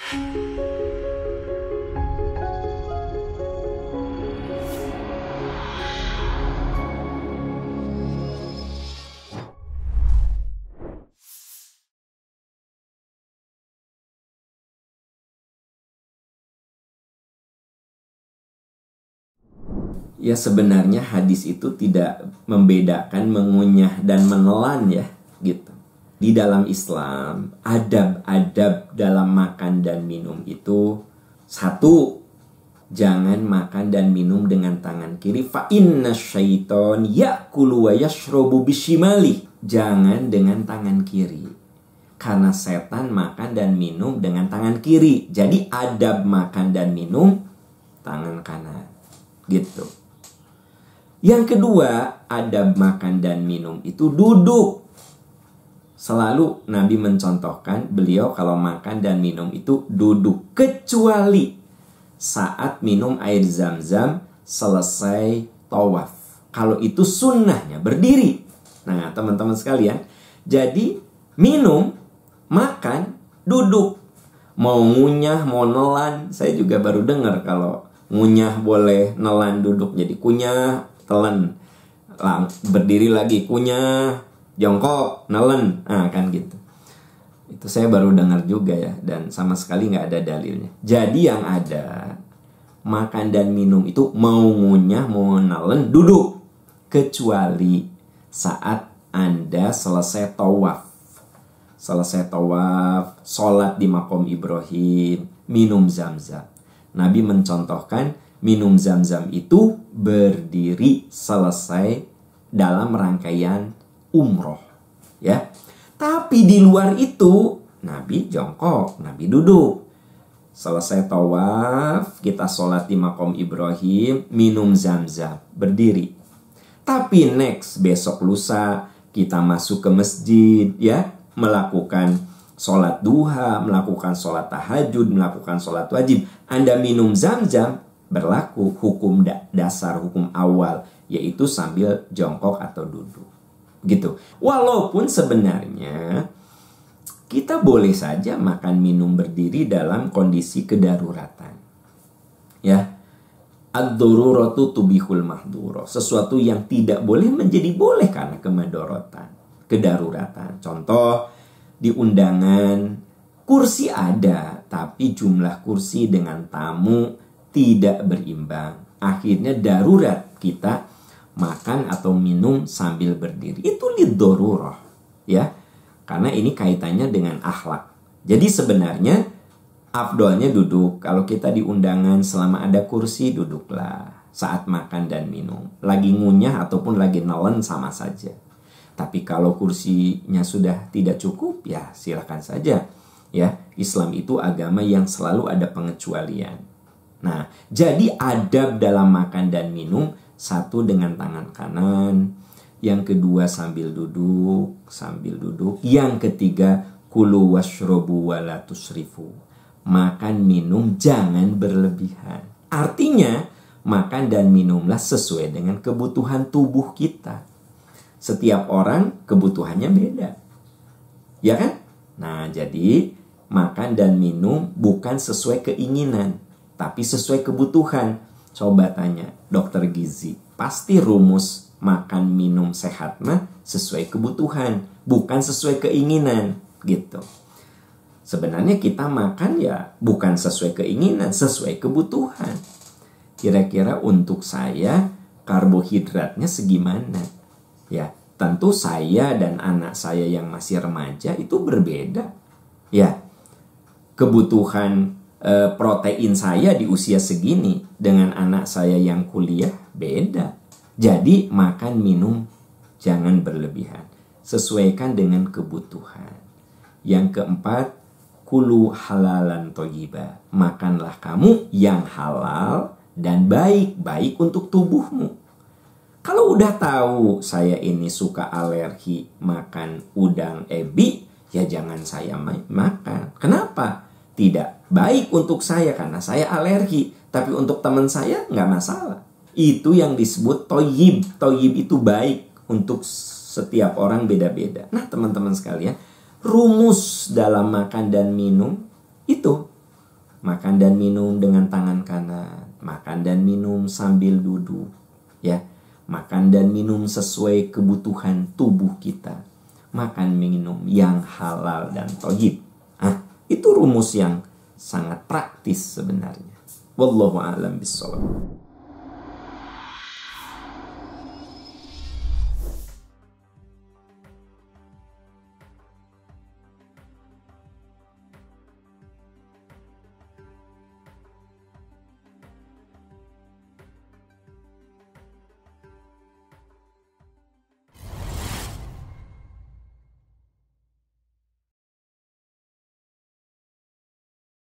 Ya sebenarnya hadis itu tidak membedakan mengunyah dan menelan ya gitu. Di dalam Islam, adab-adab dalam makan dan minum itu satu, jangan makan dan minum dengan tangan kiri. Fa inna syaiton ya'kulu wa yashrobu bishimali. Jangan dengan tangan kiri. Karena setan makan dan minum dengan tangan kiri. Jadi adab makan dan minum tangan kanan. Gitu. Yang kedua, adab makan dan minum itu duduk. Selalu Nabi mencontohkan beliau kalau makan dan minum itu duduk. Kecuali saat minum air zam-zam selesai tawaf. Kalau itu sunnahnya berdiri. Nah teman-teman sekalian, jadi minum, makan, duduk. Mau ngunyah, mau nelan. Saya juga baru dengar kalau ngunyah boleh, nelan duduk. Jadi kunyah, telan, berdiri lagi, kunyah, jongkok, nelen, kan gitu. Itu saya baru dengar juga ya, dan sama sekali nggak ada dalilnya. Jadi yang ada, makan dan minum itu mau ngunyah, mau nelen, duduk. Kecuali saat Anda selesai tawaf. Selesai tawaf, sholat di Maqam Ibrahim, minum zam-zam. Nabi mencontohkan, minum zam-zam itu berdiri selesai dalam rangkaian umroh. Ya. Tapi di luar itu, Nabi jongkok, Nabi duduk. Selesai tawaf, kita sholat di Maqam Ibrahim, minum zam-zam, berdiri. Tapi next, besok lusa, kita masuk ke masjid, ya, melakukan sholat duha, melakukan sholat tahajud, melakukan sholat wajib. Anda minum zam-zam, berlaku hukum dasar, hukum awal, yaitu sambil jongkok atau duduk. Gitu. Walaupun sebenarnya kita boleh saja makan minum berdiri dalam kondisi kedaruratan. Ya. Ad-daruratu tubihul mahdhura. Sesuatu yang tidak boleh menjadi boleh karena kemadharatan, kedaruratan. Contoh, di undangan kursi ada, tapi jumlah kursi dengan tamu tidak berimbang. Akhirnya darurat kita makan atau minum sambil berdiri. Itu liddarurah, ya. Karena ini kaitannya dengan akhlak. Jadi sebenarnya afdolnya duduk. Kalau kita di undangan selama ada kursi, duduklah saat makan dan minum. Lagi ngunyah ataupun lagi nelen sama saja. Tapi kalau kursinya sudah tidak cukup, ya silakan saja. Ya, Islam itu agama yang selalu ada pengecualian. Nah, jadi adab dalam makan dan minum, satu dengan tangan kanan, yang kedua sambil duduk, yang ketiga kulu washrobu wala tusrifu. Makan minum jangan berlebihan. Artinya, makan dan minumlah sesuai dengan kebutuhan tubuh kita. Setiap orang kebutuhannya beda. Ya kan? Nah, jadi makan dan minum bukan sesuai keinginan, tapi sesuai kebutuhan. Coba tanya dokter gizi. Pasti rumus makan minum sehat mah sesuai kebutuhan, bukan sesuai keinginan gitu. Sebenarnya kita makan ya bukan sesuai keinginan, sesuai kebutuhan. Kira-kira untuk saya karbohidratnya segimana? Ya, tentu saya dan anak saya yang masih remaja itu berbeda. Ya, kebutuhan protein saya di usia segini dengan anak saya yang kuliah beda. Jadi makan minum jangan berlebihan, sesuaikan dengan kebutuhan. Yang keempat, kulu halalan thayyiba. Makanlah kamu yang halal dan baik untuk tubuhmu. Kalau udah tahu saya ini suka alergi makan udang ebi, ya jangan saya makan. Kenapa? Tidak baik untuk saya karena saya alergi. Tapi untuk teman saya nggak masalah. Itu yang disebut thayyib. Thayyib itu baik untuk setiap orang beda-beda. Nah teman-teman sekalian, rumus dalam makan dan minum itu makan dan minum dengan tangan kanan, makan dan minum sambil duduk, ya. Makan dan minum sesuai kebutuhan tubuh kita. Makan minum yang halal dan thayyib. Itu rumus yang sangat praktis sebenarnya. Wallahu a'lam bishawab.